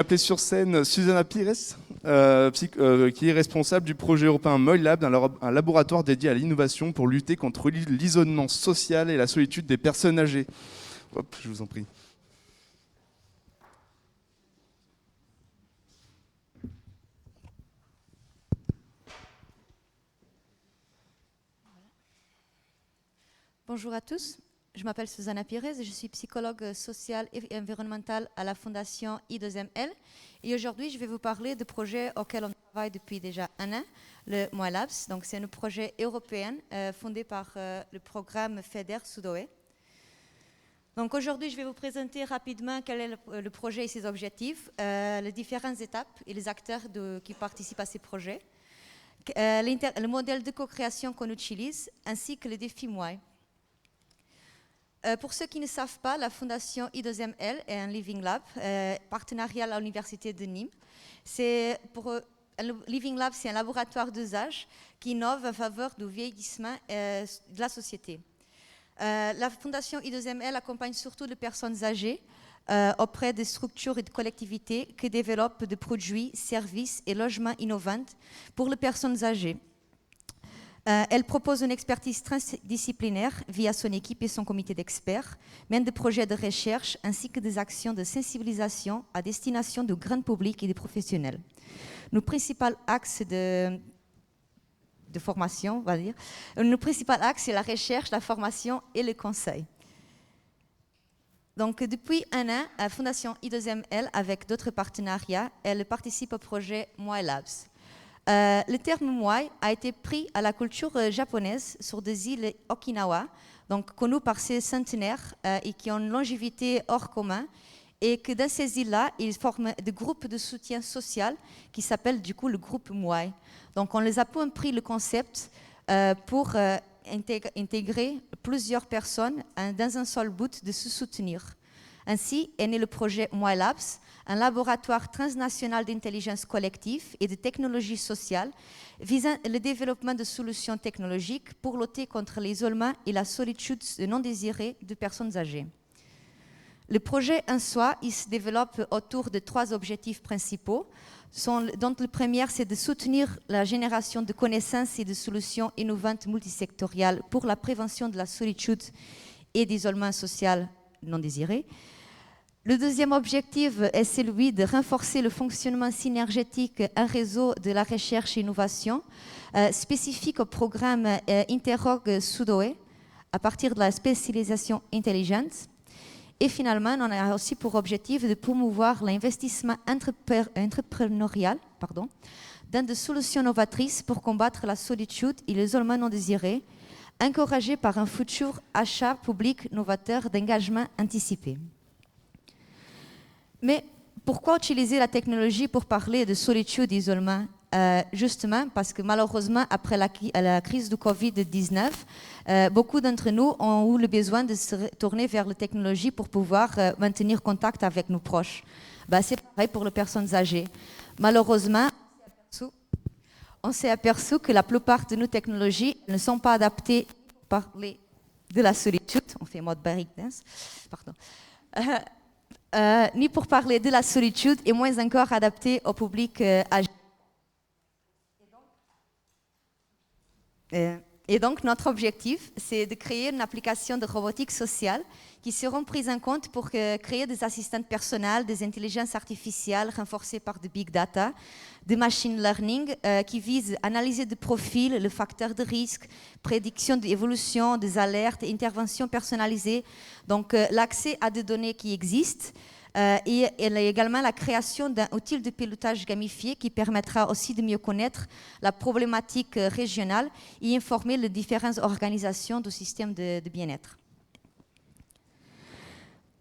Appeler sur scène Susana Pires, qui est responsable du projet européen MoiLab, un laboratoire dédié à l'innovation pour lutter contre l'isolement social et la solitude des personnes âgées. Hop, je vous en prie. Bonjour à tous, je m'appelle Susana Pires et je suis psychologue sociale et environnementale à la Fondation I2ML. Et aujourd'hui, je vais vous parler du projet auquel on travaille depuis déjà un an, le MoiLabs. Donc, c'est un projet européen fondé par le programme FEDER Sudoe. Donc, aujourd'hui, je vais vous présenter rapidement quel est le projet et ses objectifs, les différentes étapes et les acteurs qui participent à ces projets, le modèle de co-création qu'on utilise, ainsi que les défis MOI. Pour ceux qui ne savent pas, la Fondation I2ML est un Living Lab, partenariat à l'Université de Nîmes. Living Lab, c'est un laboratoire d'usage qui innove en faveur du vieillissement de la société. La Fondation I2ML accompagne surtout les personnes âgées auprès des structures et de collectivités qui développent des produits, services et logements innovants pour les personnes âgées. Elle propose une expertise transdisciplinaire via son équipe et son comité d'experts, mène des projets de recherche ainsi que des actions de sensibilisation à destination du grand public et des professionnels. Nos principaux axes de formation, on va dire, nos principaux axes, c'est la recherche, la formation et le conseil. Donc, depuis un an, la Fondation I2ML, avec d'autres partenariats, elle participe au projet MoiLabs. Le terme Moai a été pris à la culture japonaise sur des îles Okinawa, donc connues par ses centenaires et qui ont une longévité hors commun, et que dans ces îles-là, ils forment des groupes de soutien social qui s'appellent du coup le groupe Moai. Donc on les a pris le concept pour intégrer plusieurs personnes dans un seul but de se soutenir. Ainsi est né le projet MoiLabs, un laboratoire transnational d'intelligence collective et de technologie sociale visant le développement de solutions technologiques pour lutter contre l'isolement et la solitude non désirée de personnes âgées. Le projet en soi, il se développe autour de 3 objectifs principaux, dont le premier, c'est de soutenir la génération de connaissances et de solutions innovantes multisectorielles pour la prévention de la solitude et d'isolement social non désiré. Le deuxième objectif est celui de renforcer le fonctionnement synergétique en réseau de la recherche et innovation, spécifique au programme Interrog Sudoe, à partir de la spécialisation intelligente. Et finalement, on a aussi pour objectif de promouvoir l'investissement entrepreneurial dans des solutions novatrices pour combattre la solitude et l'isolement non désiré, encouragé par un futur achat public novateur d'engagement anticipé. Mais pourquoi utiliser la technologie pour parler de solitude et d'isolement ? Justement parce que malheureusement, après la crise du Covid-19, beaucoup d'entre nous ont eu le besoin de se tourner vers la technologie pour pouvoir maintenir contact avec nos proches. C'est pareil pour les personnes âgées. Malheureusement, on s'est aperçu que la plupart de nos technologies ne sont pas adaptées pour parler de la solitude. On fait mode breakdance, pardon. Ni pour parler de la solitude et moins encore adapté au public âgé. Et donc, notre objectif, c'est de créer une application de robotique sociale qui seront prises en compte pour créer des assistantes personnelles, des intelligences artificielles renforcées par des big data, des machine learning qui visent à analyser des profils, le facteur de risque, prédiction d'évolution, des alertes, interventions personnalisées. Donc, l'accès à des données qui existent. Et également la création d'un outil de pilotage gamifié qui permettra aussi de mieux connaître la problématique régionale et informer les différentes organisations du système de bien-être.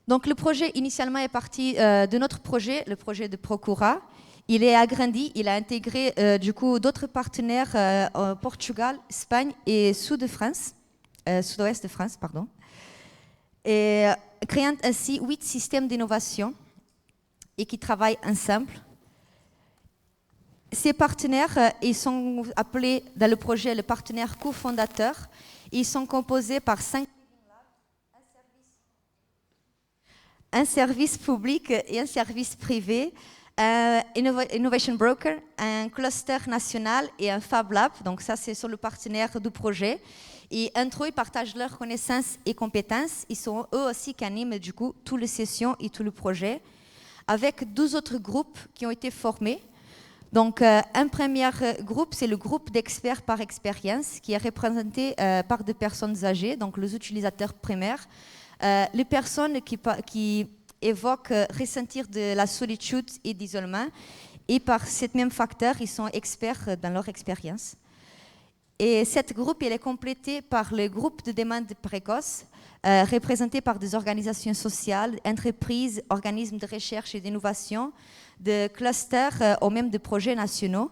Donc le projet initialement est parti de notre projet, le projet de Procura. Il est agrandi, il a intégré du coup d'autres partenaires au Portugal, Espagne et sud-ouest de France, pardon. Et créant ainsi 8 systèmes d'innovation et qui travaillent ensemble. Ces partenaires, ils sont appelés dans le projet les partenaires cofondateurs. Ils sont composés par 5 un service public et un service privé, Innovation Broker, un cluster national et un Fab Lab. Donc ça, c'est sur le partenaire du projet. Et entre eux, ils partagent leurs connaissances et compétences. Ils sont eux aussi qui animent du coup toutes les sessions et tout le projet, avec 12 autres groupes qui ont été formés. Donc un premier groupe, c'est le groupe d'experts par expérience, qui est représenté par des personnes âgées, donc les utilisateurs primaires, les personnes qui évoquent ressentir de la solitude et d'isolement, et par ce même facteur, ils sont experts dans leur expérience. Et ce groupe, il est complété par le groupe de demande précoce, représenté par des organisations sociales, entreprises, organismes de recherche et d'innovation, de clusters ou même de projets nationaux,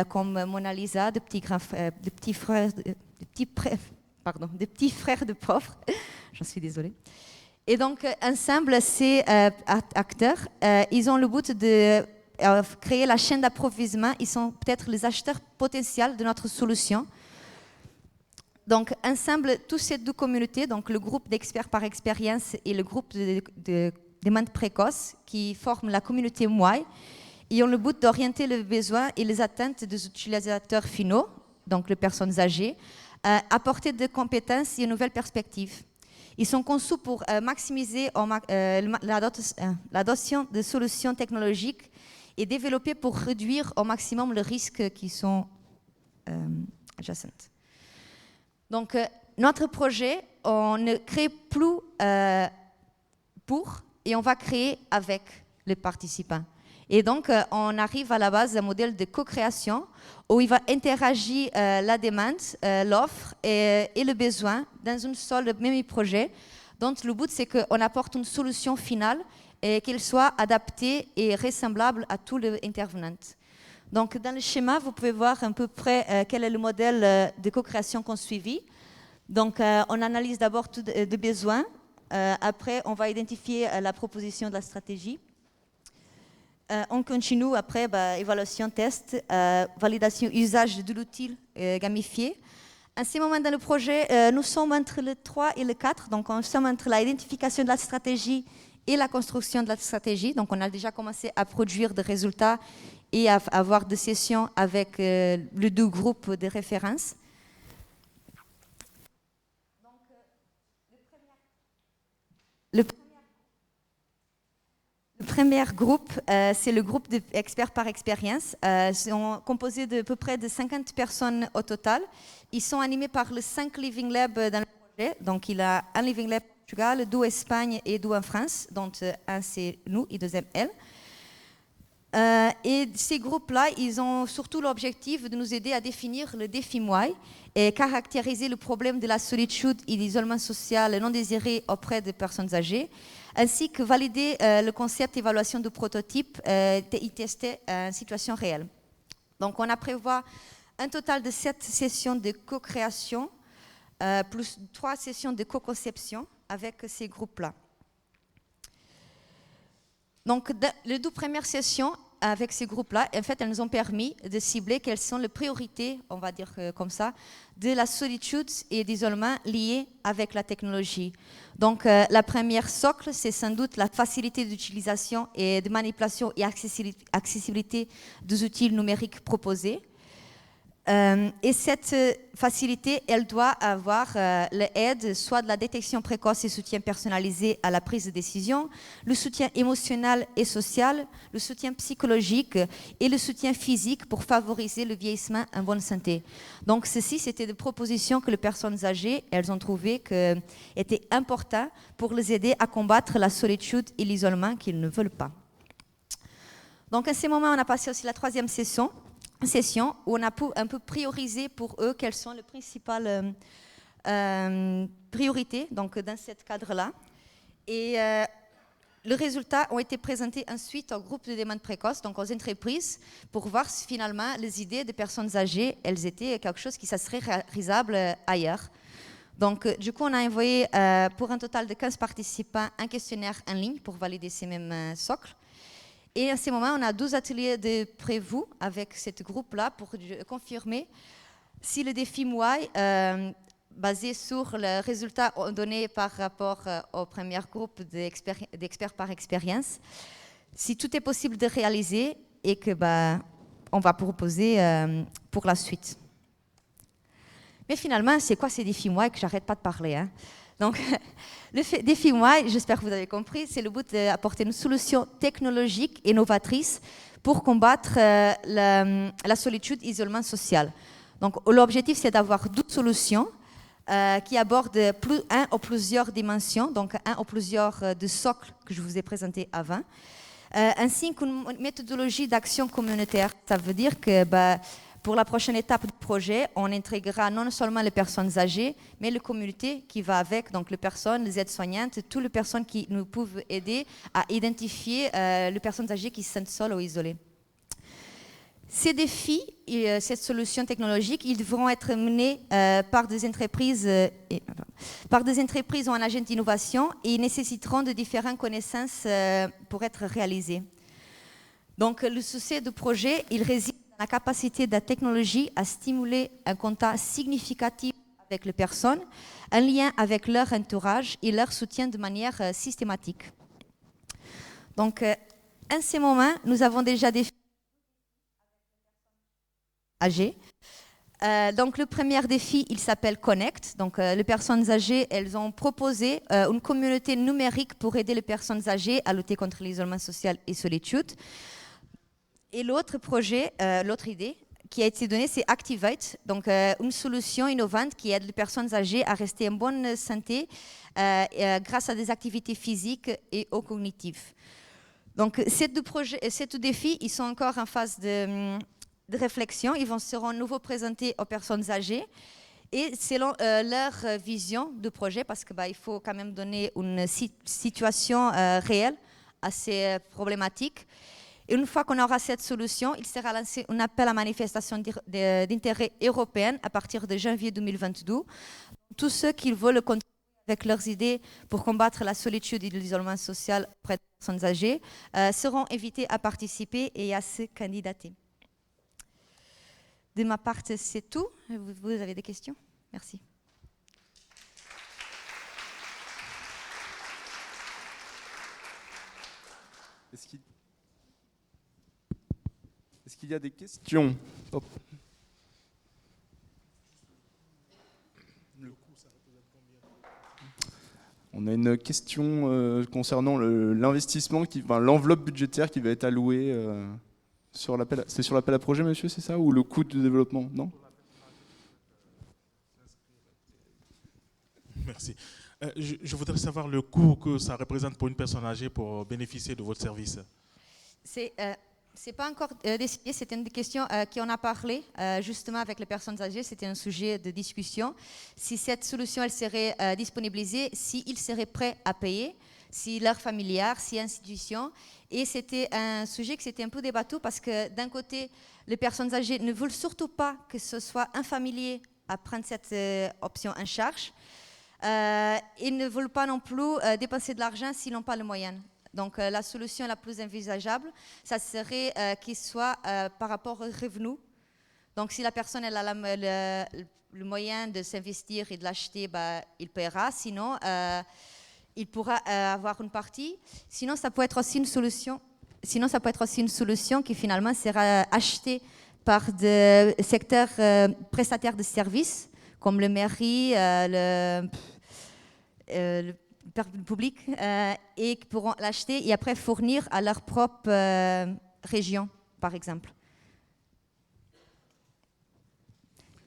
comme Mona Lisa, de petits frères de pauvres. J'en suis désolée. Et donc, ensemble, ces acteurs, ils ont le but de créer la chaîne d'approvisionnement. Ils sont peut-être les acheteurs potentiels de notre solution. Donc, ensemble, toutes ces deux communautés, donc le groupe d'experts par expérience et le groupe de demande précoce, qui forment la communauté MOI, ils ont le but d'orienter les besoins et les attentes des utilisateurs finaux, donc les personnes âgées, apporter des compétences et une nouvelle perspective. Ils sont conçus pour maximiser l'adoption de solutions technologiques et développer pour réduire au maximum les risques qui sont adjacents. Donc, notre projet, on ne crée plus pour, et on va créer avec les participants. Et donc, on arrive à la base d'un modèle de co-création où il va interagir la demande, l'offre et le besoin dans un seul même projet. Donc, le but, c'est qu'on apporte une solution finale et qu'elle soit adaptée et ressemblable à tous les intervenants. Donc, dans le schéma, vous pouvez voir à peu près quel est le modèle de co-création qu'on suivit. Donc, on analyse d'abord tous les besoins. Après, on va identifier la proposition de la stratégie. On continue après, évaluation, test, validation, usage de l'outil gamifié. À ce moment dans le projet, nous sommes entre le 3 et le 4, donc nous sommes entre l'identification de la stratégie et la construction de la stratégie. Donc on a déjà commencé à produire des résultats et à avoir des sessions avec les deux groupes de référence. Donc, le premier groupe, c'est le groupe d'experts par expérience. Ils sont composés de peu près de 50 personnes au total. Ils sont animés par les 5 Living Labs dans le projet. Donc, il y a un Living Lab au Portugal, 2 en Espagne et 2 en France, dont un c'est nous et deuxième elle. Et ces groupes-là, ils ont surtout l'objectif de nous aider à définir le défi MOI et caractériser le problème de la solitude et l'isolement social non désiré auprès des personnes âgées, ainsi que valider le concept d'évaluation de prototype et tester en situation réelle. Donc, on a prévu un total de 7 sessions de co-création, plus 3 sessions de co-conception avec ces groupes-là. Donc, les 2 premières sessions avec ces groupes-là, en fait, elles nous ont permis de cibler quelles sont les priorités, on va dire comme ça, de la solitude et d'isolement liées avec la technologie. Donc, la première socle, c'est sans doute la facilité d'utilisation et de manipulation et accessibilité des outils numériques proposés. Et cette facilité, elle doit avoir l'aide, soit de la détection précoce et soutien personnalisé à la prise de décision, le soutien émotionnel et social, le soutien psychologique et le soutien physique pour favoriser le vieillissement en bonne santé. Donc, ceci, c'était des propositions que les personnes âgées, elles ont trouvé étaient importantes pour les aider à combattre la solitude et l'isolement qu'ils ne veulent pas. Donc, à ce moment, on a passé aussi la 3e session où on a pu un peu prioriser pour eux quelles sont les principales priorités donc, dans ce cadre-là. Et les résultats ont été présentés ensuite au groupe de demande précoce, donc aux entreprises, pour voir si finalement les idées des personnes âgées, elles étaient quelque chose qui serait réalisable ailleurs. Donc, du coup, on a envoyé pour un total de 15 participants un questionnaire en ligne pour valider ces mêmes socles. Et à ce moment, on a 12 ateliers de prévus avec ce groupe-là pour confirmer si le défi MOI, basé sur les résultats donnés par rapport au premier groupe d'experts par expérience, si tout est possible de réaliser et que on va proposer pour la suite. Mais finalement, c'est quoi ces défis moi que j'arrête pas de parler, hein? Donc, le défi moi, j'espère que vous avez compris, c'est le but d'apporter une solution technologique et novatrice pour combattre la solitude, l'isolement social. Donc, l'objectif, c'est d'avoir 12 solutions qui abordent un ou plusieurs dimensions, donc un ou plusieurs de socles que je vous ai présentés avant, ainsi qu'une méthodologie d'action communautaire. Ça veut dire que pour la prochaine étape du projet, on intégrera non seulement les personnes âgées, mais la communauté qui va avec, donc les personnes, les aides-soignantes, toutes les personnes qui nous peuvent aider à identifier les personnes âgées qui se sentent seules ou isolées. Ces défis et cette solution technologique, ils devront être menés par des entreprises ou un agent d'innovation et ils nécessiteront de différentes connaissances pour être réalisés. Donc, le succès du projet, il réside dans la capacité de la technologie à stimuler un contact significatif avec les personnes, un lien avec leur entourage et leur soutien de manière systématique. Donc, en ce moment, nous avons déjà des âgées. Donc, le premier défi, il s'appelle Connect. Donc, les personnes âgées, elles ont proposé une communauté numérique pour aider les personnes âgées à lutter contre l'isolement social et solitude. Et l'autre projet, l'autre idée qui a été donnée, c'est Activate, donc une solution innovante qui aide les personnes âgées à rester en bonne santé grâce à des activités physiques et ou cognitives. Donc, ces deux défis, ils sont encore en phase de réflexion. Ils seront nouveau présentés aux personnes âgées et selon leur vision de projet, parce que il faut quand même donner une situation réelle à ces problématiques. Et une fois qu'on aura cette solution, il sera lancé un appel à manifestation d'intérêt européen à partir de janvier 2022. Tous ceux qui veulent contribuer avec leurs idées pour combattre la solitude et l'isolement social auprès des personnes âgées seront invités à participer et à se candidater. De ma part, c'est tout. Vous avez des questions? Merci. Est-ce qu'il y a des questions? Hop. On a une question concernant l'investissement, l'enveloppe budgétaire qui va être allouée sur l'appel. C'est sur l'appel à projet, monsieur, c'est ça? Ou le coût de développement? Non? Merci. Je voudrais savoir le coût que ça représente pour une personne âgée pour bénéficier de votre service. C'est pas encore décidé, c'était une question qu'on a parlé justement avec les personnes âgées, c'était un sujet de discussion. Si cette solution elle serait disponibilisée, s'ils seraient prêts à payer, si leur familiar, si institution. Et c'était un sujet qui s'était un peu débattu parce que d'un côté, les personnes âgées ne veulent surtout pas que ce soit un familier à prendre cette option en charge. Ils ne veulent pas non plus dépenser de l'argent s'ils n'ont pas les moyens. Donc la solution la plus envisageable, ça serait qu'il soit par rapport aux revenus. Donc si la personne elle a le moyen de s'investir et de l'acheter, il paiera. Sinon, il pourra avoir une partie. Sinon, ça peut être aussi une solution. Sinon, ça peut être aussi une solution qui finalement sera achetée par des secteurs prestataires de services, comme le mairie, le public, et qui pourront l'acheter et après fournir à leur propre région, par exemple.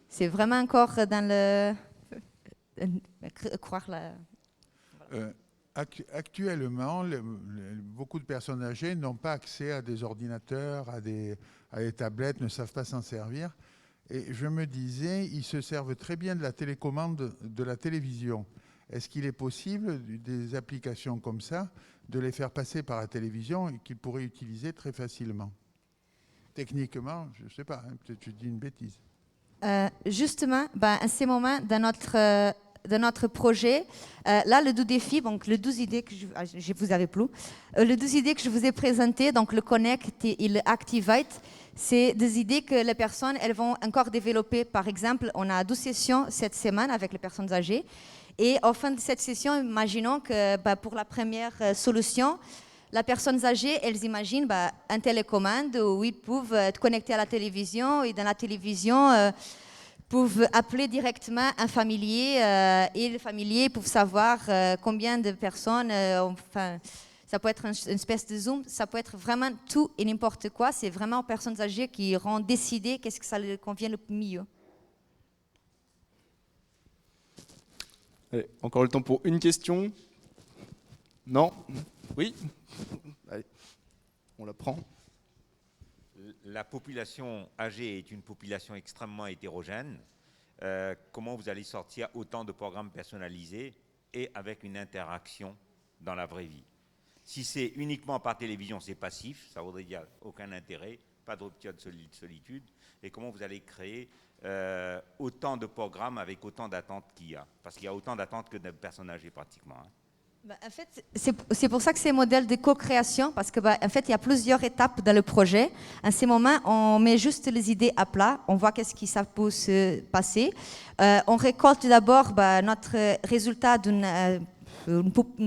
C'est vraiment encore dans le... croire la... Actuellement, beaucoup de personnes âgées n'ont pas accès à des ordinateurs, à des tablettes, ne savent pas s'en servir. Et je me disais, ils se servent très bien de la télécommande de la télévision. Est-ce qu'il est possible, des applications comme ça, de les faire passer par la télévision et qu'ils pourraient utiliser très facilement? Techniquement, je ne sais pas, hein, peut-être que je dis une bêtise. Justement, à ce moment, dans notre projet, là, le 12 défis, donc les 12 idées que je vous avais plus, les 12 idées que je vous ai présentées, donc le Connect et le Activate, c'est des idées que les personnes, elles vont encore développer. Par exemple, on a 12 sessions cette semaine avec les personnes âgées. Et au fin de cette session, imaginons que pour la première solution, les personnes âgées, elles imaginent un télécommande où ils peuvent être connectés à la télévision et dans la télévision, peuvent appeler directement un familier et le familier peut savoir combien de personnes, enfin, ça peut être une espèce de Zoom, ça peut être vraiment tout et n'importe quoi. C'est vraiment aux personnes âgées qui iront décider qu'est-ce que ça leur convient le mieux. Allez, encore le temps pour une question. Non? Oui? Allez, on la prend. La population âgée est une population extrêmement hétérogène. Comment vous allez sortir autant de programmes personnalisés et avec une interaction dans la vraie vie? Si c'est uniquement par télévision, c'est passif, ça voudrait dire aucun intérêt, pas de rupture de solitude. Et comment vous allez créer autant de programmes avec autant d'attentes qu'il y a? Parce qu'il y a autant d'attentes que de personnes âgées pratiquement. En fait, c'est pour ça que c'est un modèle de co-création, parce que en fait, il y a plusieurs étapes dans le projet. À ce moment, on met juste les idées à plat, on voit qu'est-ce qui ça peut se passer. On récolte d'abord notre résultat d'une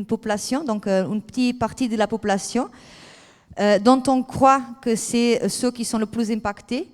population, donc une petite partie de la population, dont on croit que c'est ceux qui sont le plus impactés.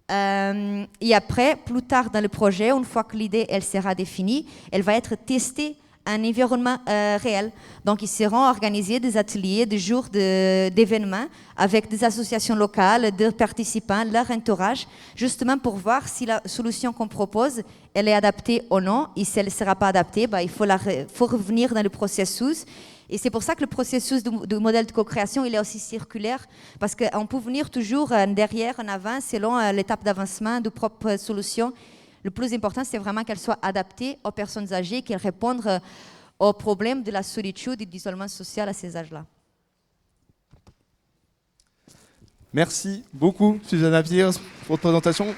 Et après, plus tard dans le projet, une fois que l'idée elle sera définie, elle va être testée un environnement réel. Donc, ils seront organisés des ateliers, des jours d'événements avec des associations locales, des participants, leur entourage, justement pour voir si la solution qu'on propose, elle est adaptée ou non. Et si elle ne sera pas adaptée, il faut revenir dans le processus. Et c'est pour ça que le processus du modèle de co-création, il est aussi circulaire, parce qu'on peut venir toujours derrière, en avant, selon l'étape d'avancement de propre solution. Le plus important, c'est vraiment qu'elle soit adaptée aux personnes âgées, qu'elle réponde aux problèmes de la solitude et de l'isolement social à ces âges-là. Merci beaucoup, Susanna Pierce, pour votre présentation.